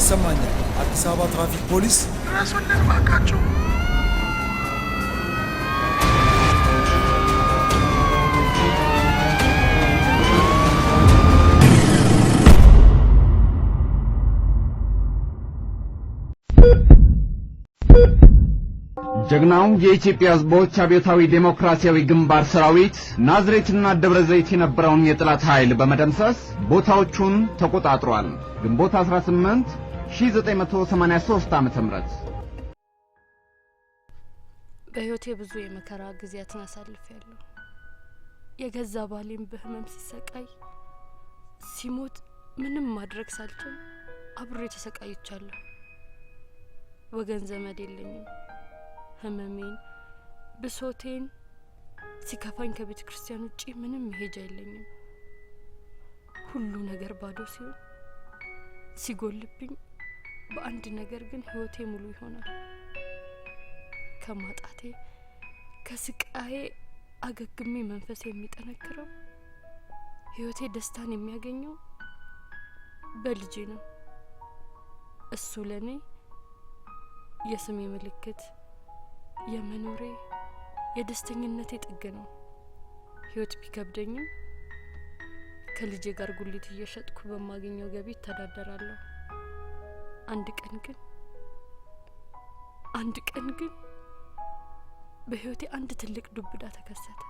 ይሰማኛል። አዲስ አበባ ትራፊክ ፖሊስ ራስዎን ባካችሁ። ጀግናው የኢትዮጵያ ሕዝቦች አብዮታዊ ዴሞክራሲያዊ ግንባር ሰራዊት ናዝሬትና ደብረ ዘይት የነበረውን የጥላት ኃይል በመደምሰስ ቦታዎቹን ተቆጣጥሯል። ግንቦት 18 1983 ዓ.ም በህይወቴ ብዙ የመከራ ጊዜያትን አሳልፌያለሁ። የገዛ ባሌም በህመም ሲሰቃይ ሲሞት ምንም ማድረግ ሳልችል አብሬ ተሰቃይቻለሁ። ወገን ዘመድ የለኝም። ህመሜን ብሶቴን ሲከፋኝ ከቤተ ክርስቲያን ውጪ ምንም መሄጃ የለኝም። ሁሉ ነገር ባዶ ሲሆን ሲጎልብኝ በአንድ ነገር ግን ህይወቴ ሙሉ ይሆናል። ከማጣቴ ከስቃዬ አገግሜ መንፈሴ የሚጠነክረው ህይወቴ ደስታን የሚያገኘው በልጄ ነው። እሱ ለኔ የስሜ ምልክት የመኖሬ የደስተኝነቴ ጥግ ነው። ህይወት ቢከብደኝም ከልጄ ጋር ጉሊት እየሸጥኩ በማገኘው ገቢ ተዳደራለሁ። አንድ ቀን ግን በህይወቴ አንድ ትልቅ ዱብዳ ተከሰተ።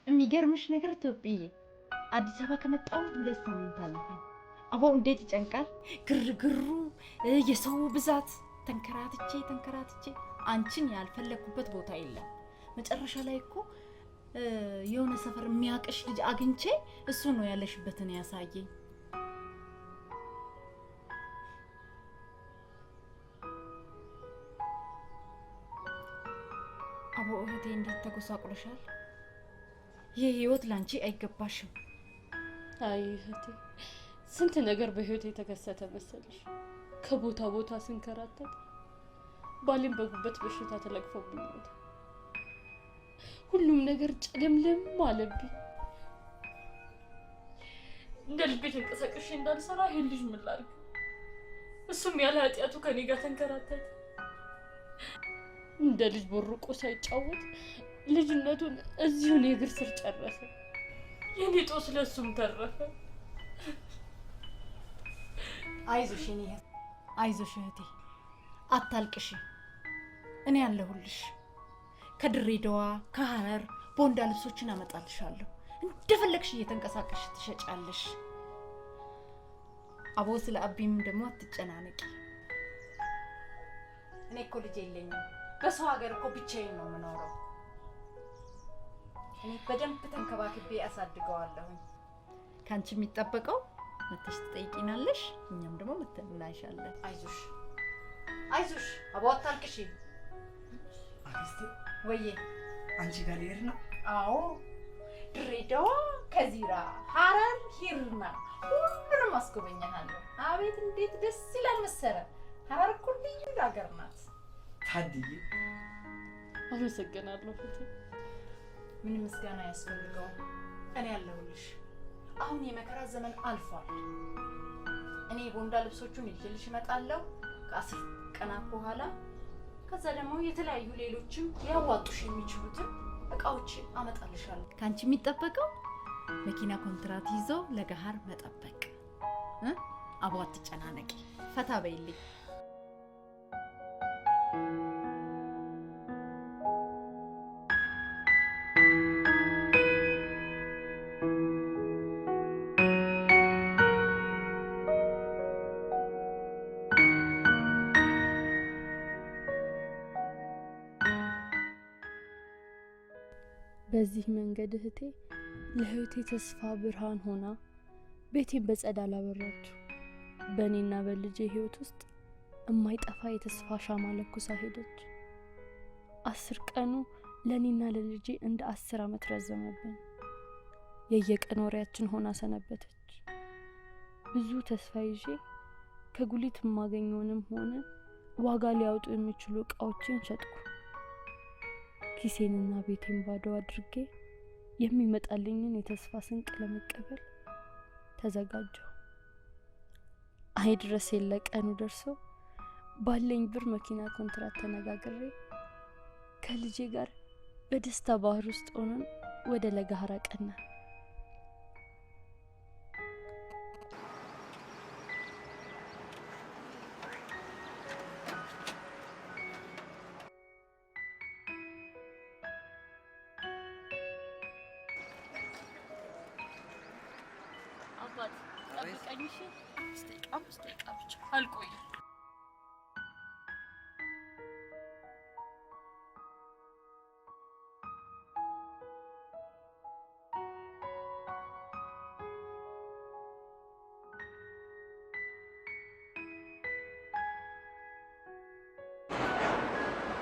የሚገርምሽ ነገር ኢትዮጵያ አዲስ አበባ ከመጣሁ 2 ሳምንት አለፈኝ። አሁን እንዴት ይጨንቃል! ግርግሩ፣ የሰው ብዛት፣ ተንከራትቼ አንቺን ያልፈለኩበት ቦታ የለም። መጨረሻ ላይ እኮ የሆነ ሰፈር የሚያቀሽ ልጅ አግኝቼ እሱ ነው ያለሽበትን ያሳየኝ። አቦ እህቴ እንዴት ተጎሳቁለሻል! ይህ ህይወት ላንቺ አይገባሽም። አይ እህቴ ስንት ነገር በህይወት የተከሰተ መሰለሽ። ከቦታ ቦታ ስንከራተት ባሌም በጉበት በሽታ ተለቅፎብኝ ሞተ። ሁሉም ነገር ጨለምለም አለብኝ። እንደ ልቤ ተንቀሳቅሼ እንዳልሰራ ይሄን ልጅ ምን ላድርግ? እሱም ያለ ኃጢያቱ ከኔ ጋር ተንከራተተ። እንደ ልጅ ቦርቆ ሳይጫወት ልጅነቱን እዚሁ እግር ስር ጨረሰ። የኔ ጦስ ለሱም ተረፈ። አይዞሽ እህቴ አታልቅሽ። እኔ ያለሁልሽ ከድሬዳዋ ከሐረር ቦንዳ ልብሶችን አመጣልሻለሁ እንደፈለግሽ እየተንቀሳቀሽ ትሸጫለሽ አቦ ስለ አቢም ደግሞ አትጨናነቂ እኔ እኮ ልጅ የለኝም በሰው ሀገር እኮ ብቻዬን ነው የምኖረው እኔ በደንብ ተንከባክቤ አሳድገዋለሁ ካንቺ የሚጠበቀው መተሽ ትጠይቂናለሽ እኛም ደግሞ መተን እናይሻለን አይዞሽ አቦ አታልቅሽ አክስቴ ወዬ አንቺ ጋር ልሄድ ነው አዎ ድሬዳዋ ከዚራ ሐረር ሂርና ሁሉንም አስጎበኛለሁ አቤት እንዴት ደስ ይላል መሰለ ሐረር እኮ ልዩ ሀገር ናት ታድዬ አመሰግናለሁ ፍቴ ምን ምስጋና ያስፈልገው እኔ ያለሁልሽ አሁን የመከራ ዘመን አልፏል እኔ ቦንዳ ልብሶቹን ይዤልሽ እመጣለሁ ከ10 ቀናት በኋላ ከዛ ደግሞ የተለያዩ ሌሎችም ያዋጡሽ የሚችሉትን እቃዎች አመጣልሻለሁ ካንቺ የሚጠበቀው መኪና ኮንትራት ይዞ ለገሃር መጠበቅ አቦ አትጨናነቂ ፈታ በይልኝ በዚህ መንገድ እህቴ ለህይወቴ ተስፋ ብርሃን ሆና ቤቴን በጸዳል አበራችሁ በእኔና በልጄ ህይወት ውስጥ የማይጠፋ የተስፋ ሻማ ለኩሳ ሄደች 10 ቀኑ ለኔና ለልጄ እንደ 10 ዓመት ረዘመብን የየቀን ወሬያችን ሆና ሰነበተች ብዙ ተስፋ ይዤ ከጉሊት ማገኘውንም ሆነ ዋጋ ሊያወጡ የሚችሉ እቃዎችን ሸጥኩ ኪሴንና ቤቴን ባዶ አድርጌ የሚመጣልኝን የተስፋ ስንቅ ለመቀበል ተዘጋጀሁ አይ ድረስ የለቀኑ ደርሶ ባለኝ ብር መኪና ኮንትራት ተነጋግሬ ከልጄ ጋር በደስታ ባህር ውስጥ ሆነን ወደ ለገሃር ቀና አባት ጠብቀኝሽ አምስት ብቻ አልቆይም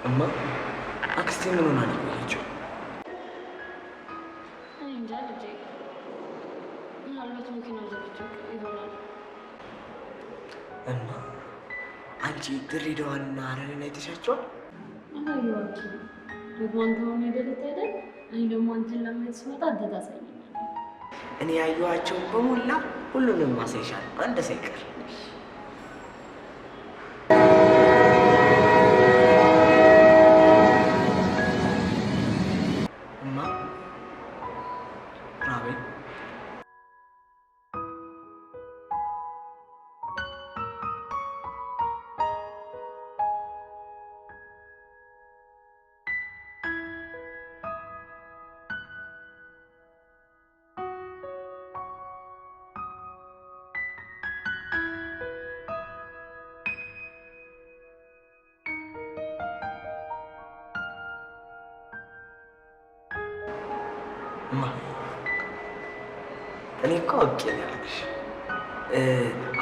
እማ አክስቴ ምን ሆና ነው የቆየችው? እንጃ ልጄ ምናልባት መኪናው ዘግቶ ይሆናል እማ አንቺ ድሬዳዋንና ሐረርን አይተሻቸዋል? አላየኋቸውም ደግሞ አንተ አሁን ሄደህ አይደል እኔ ደግሞ አንተን ለማየት ስመጣ አንተ ታሳየኛለህ እኔ ያየኋቸው በሞላ ሁሉንም ማሳይሻለሁ አንድ ሳይቀር እኔ እኮ አውቄ ነው ያልኩሽ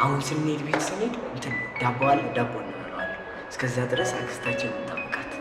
አሁን ስንሄድ ቤት ስንሄድ እንትን ዳቦ አለ ዳቦ እንበለዋለን እስከዛ ድረስ አክስታችን እንጠብቃት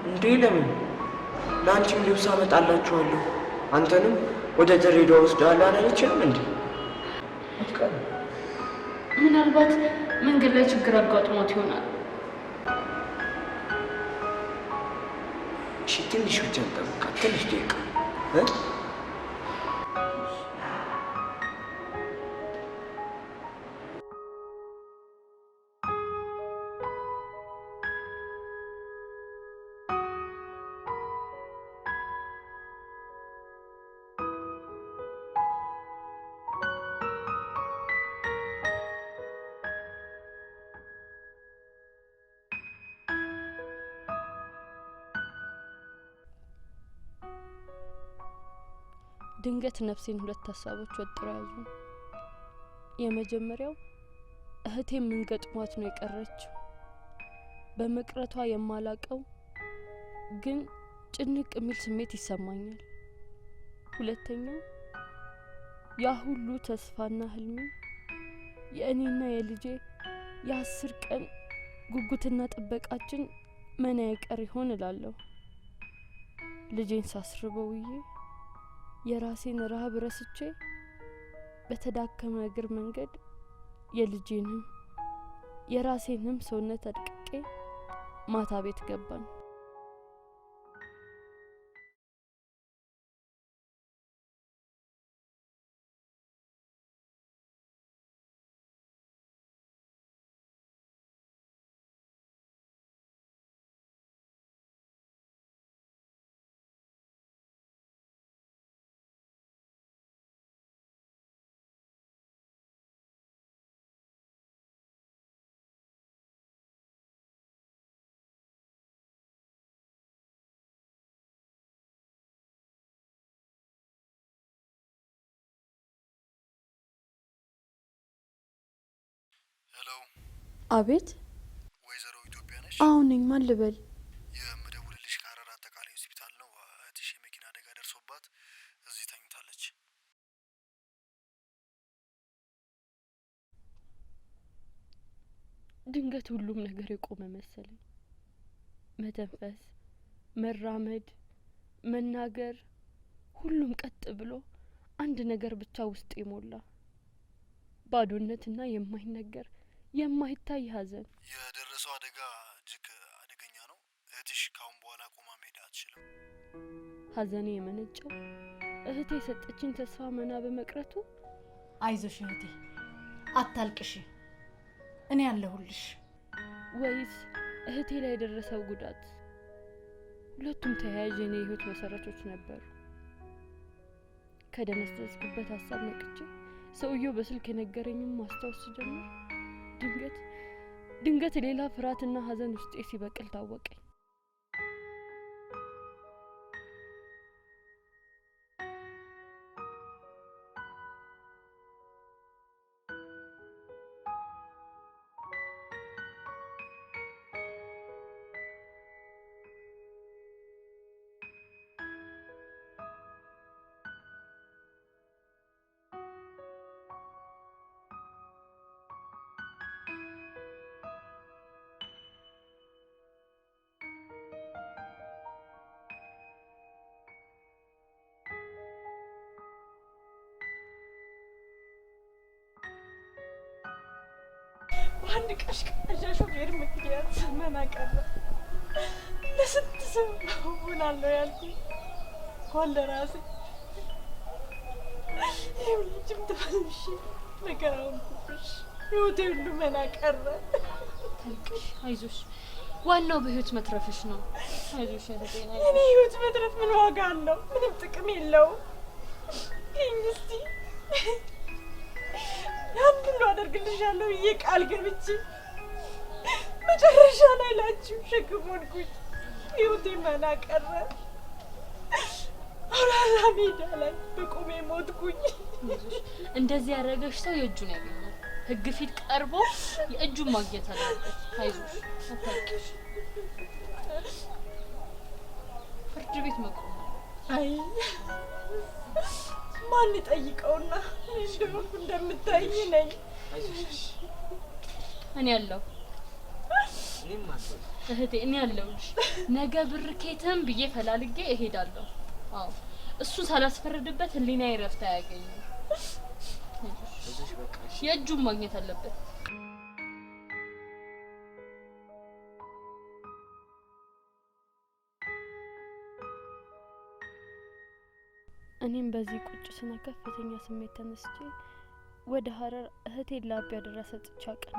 እንዴ ለምን ለአንቺም ልብስ አመጣላችኋለሁ አንተንም ወደ ድሬዳዋ ወስዳለሁ አላለችም እንዴ አትቀር ምናልባት መንገድ ላይ ችግር አጋጥሞት ይሆናል እሺ ትንሽ ብቻ እንጠብቃ ትንሽ ደቂቃ ድንገት ነፍሴን ሁለት ሀሳቦች ወጥረው ያዙ። የመጀመሪያው እህቴ ምን ገጥሟት ነው የቀረችው? በመቅረቷ የማላቀው ግን ጭንቅ የሚል ስሜት ይሰማኛል። ሁለተኛው ያ ሁሉ ተስፋና ህልሜ የእኔና የልጄ የ10 ቀን ጉጉትና ጥበቃችን መና ይቀር ይሆን እላለሁ። ልጄን ሳስርበውዬ የራሴን ረሃብ ረስቼ በተዳከመ እግር መንገድ የልጄንም የራሴንም ሰውነት አድቅቄ ማታ ቤት ገባን። ሄሎ አቤት ወይዘሮ ኢትዮጵያ ነሽ? አሁን ነኝ። ማን ልበል? የምደውልልሽ ከሀረር አጠቃላይ ሆስፒታል ነው። እህትሽ የመኪና አደጋ ደርሶባት እዚህ ተኝታለች። ድንገት ሁሉም ነገር የቆመ መሰለኝ። መተንፈስ፣ መራመድ፣ መናገር ሁሉም ቀጥ ብሎ አንድ ነገር ብቻ ውስጥ ይሞላ ባዶነትና የማይነገር የማይታይ ሀዘን። የደረሰው አደጋ እጅግ አደገኛ ነው። እህትሽ ካሁን በኋላ ቆማ መሄድ አትችልም። ሀዘኔ የመነጨው እህቴ የሰጠችኝ ተስፋ መና በመቅረቱ። አይዞሽ እህቴ አታልቅሽ፣ እኔ ያለሁልሽ። ወይስ እህቴ ላይ የደረሰው ጉዳት? ሁለቱም ተያያዥ የኔ ህይወት መሰረቶች ነበሩ። ከደነዘዝኩበት ሀሳብ ነቅቼ ሰውየው በስልክ የነገረኝም ማስታወስ ጀመር። ድንገት ሌላ ፍርሃትና ሀዘን ውስጤ ሲበቅል ታወቀኝ። አንድ ቀሽቀሻ ሾፌር ምክንያት መና ቀረ። ለስንት ሰው ሆናለሁ ያልኩኝ እንኳን ለራሴ ይኸውልሽም ተፈልሽ ነገራውን ኩብሽ ህይወቴ ሁሉ መና ቀረ። ታልቅሽ፣ አይዞሽ፣ ዋናው በህይወት መትረፍሽ ነው። አይዞሽ እህቴ። እኔ ህይወት መትረፍ ምን ዋጋ አለው? ምንም ጥቅም የለውም። እስቲ ያን ሁሉ አደርግልሻለሁ ብዬ ቃል ገብቼ መጨረሻ ላይ ላችሁ ሸክም ሆንኩኝ። ህይወቴ መና ቀረ። አውላላ ሜዳ ላይ በቁሜ ሞትኩኝ። እንደዚህ ያደረገሽ ሰው የእጁን ያገኛል። ህግ ፊት ቀርቦ የእጁን ማግኘት አለበት። አይዞሽ፣ አታልቅሽ። ፍርድ ቤት መቆም አይ ማን ይጠይቀውና እንደሆንኩ እንደምታይኝ ነኝ። እኔ ያለሁ እህቴ፣ እኔ ያለሁልሽ። ነገ ብር ከየትም ብዬ ፈላልጌ እሄዳለሁ። አዎ እሱ ሳላስፈርድበት ህሊናዬ እረፍት አያገኝም። የእጁን ማግኘት አለበት። እኔም በዚህ ቁጭትና ከፍተኛ ስሜት ተነስቼ ወደ ሀረር እህቴን ላቢ ያደረሰ ጥቻ ቀና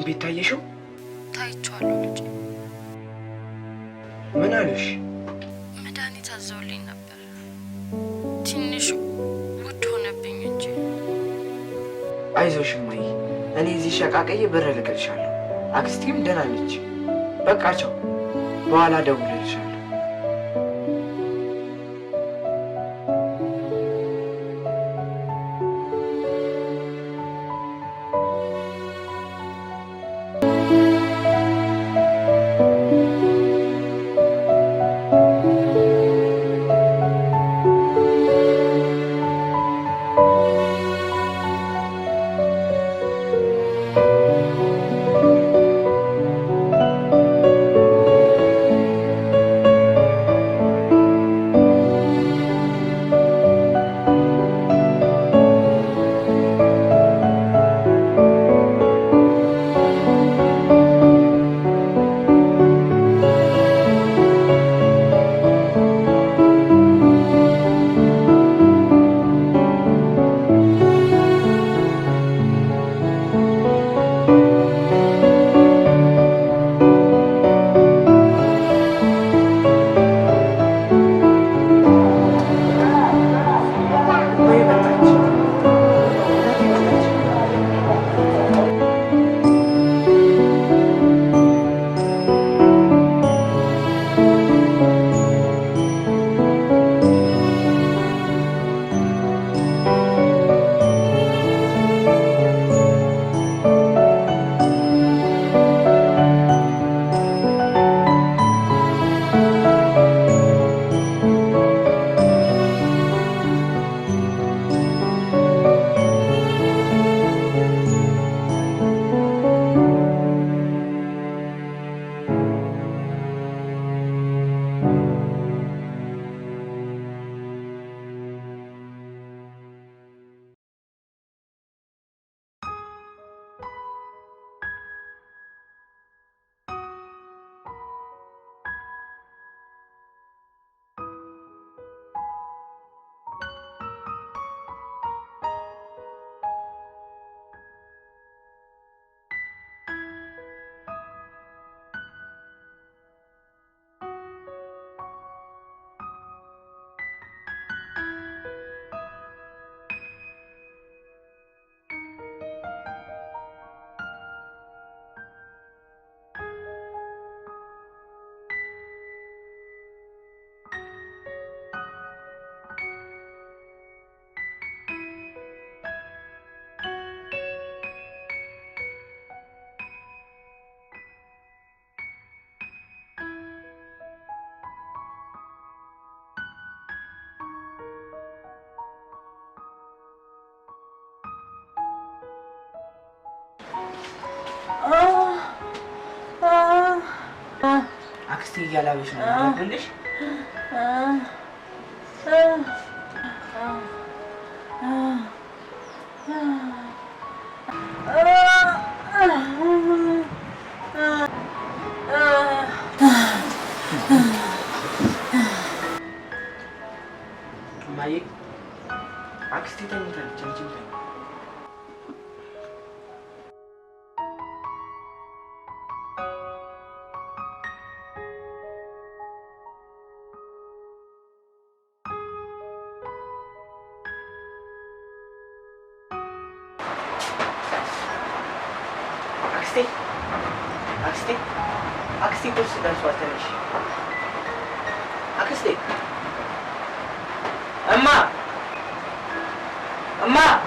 ቤት ታየሽው? ታይቻለሁ ልጅ። ምን አለሽ? መድኃኒት አዘውልኝ ነበር። ትንሽ ውድ ሆነብኝ እንጂ። አይዞሽ እማዬ፣ እኔ እዚህ ሸቃቀዬ ብር እልክልሻለሁ። አክስቴም ደህና ነች። በቃ ቻው፣ በኋላ እደውልልሻለሁ። አክስቴ እያላበሽ ነው ያለብልሽ። ማይ አክስቴ ተኝታለች። አንቺም ተኝ። አክስቴ ቁርስ ደርሷል። ተነሽ አክስቴ። እማ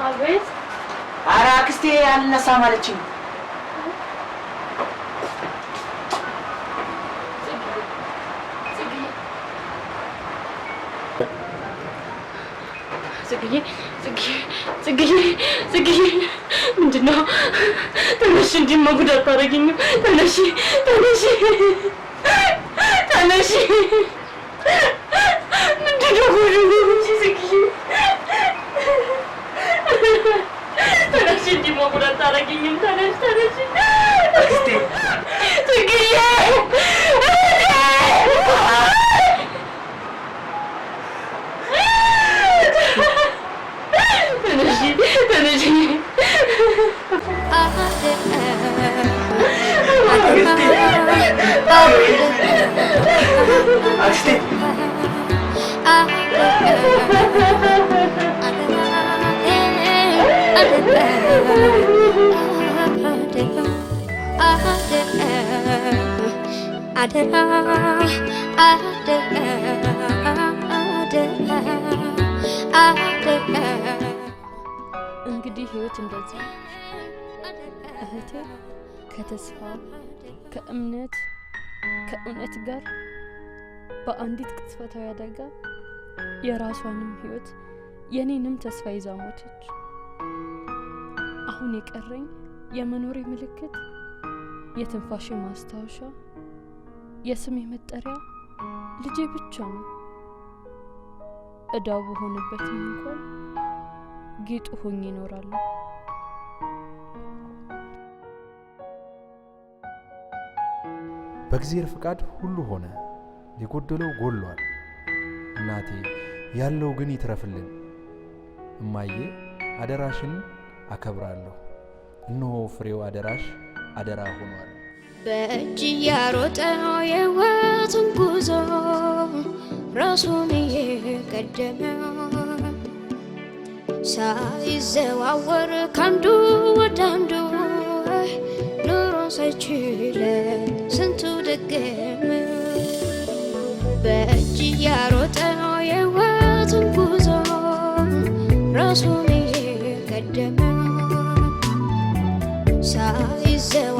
አቤት። ኧረ አክስቴ አልነሳም አለችኝ። ጽግዬ ምንድን ነው? ተነሽ፣ እንዲህማ ጉድ አታደርጊኝም። ተነሽ ምንድን ነው ጉድ? ጽግዬ ተነሽ፣ እንዲህማ ጉድ አታደርጊኝም። ተነሽ አክስቴ ጽግዬ እንግዲህ ህይወት እንደዚህ ነው እህቴ። ከተስፋ ከእውነት ጋር በአንዲት ቅጽበታዊ አደጋ የራሷንም ህይወት የኔንም ተስፋ ይዛ ሞተች። አሁን የቀረኝ የመኖሬ ምልክት፣ የትንፋሼ ማስታወሻ፣ የስሜ መጠሪያ ልጄ ብቻ ነው። እዳው በሆነበትም እንኳን ጌጡ ሆኜ ይኖራል። በእግዚአብሔር ፍቃድ ሁሉ ሆነ፣ የጎደለው ጎሏል። እናቴ ያለው ግን ይትረፍልን። እማዬ አደራሽን አከብራለሁ። እነሆ ፍሬው አደራሽ አደራ ሆኗል። በእጅ ያሮጠ የህይወቱን ጉዞ ራሱን እየቀደመ ሳይዘዋወር ካንዱ ወደ አንዱ ኑሮ ሳይችል ስንቱ ደገመ። በእጅ ያሮጠ የህይወቱን ጉዞ ራሱን እየቀደመ ሳይዘዋ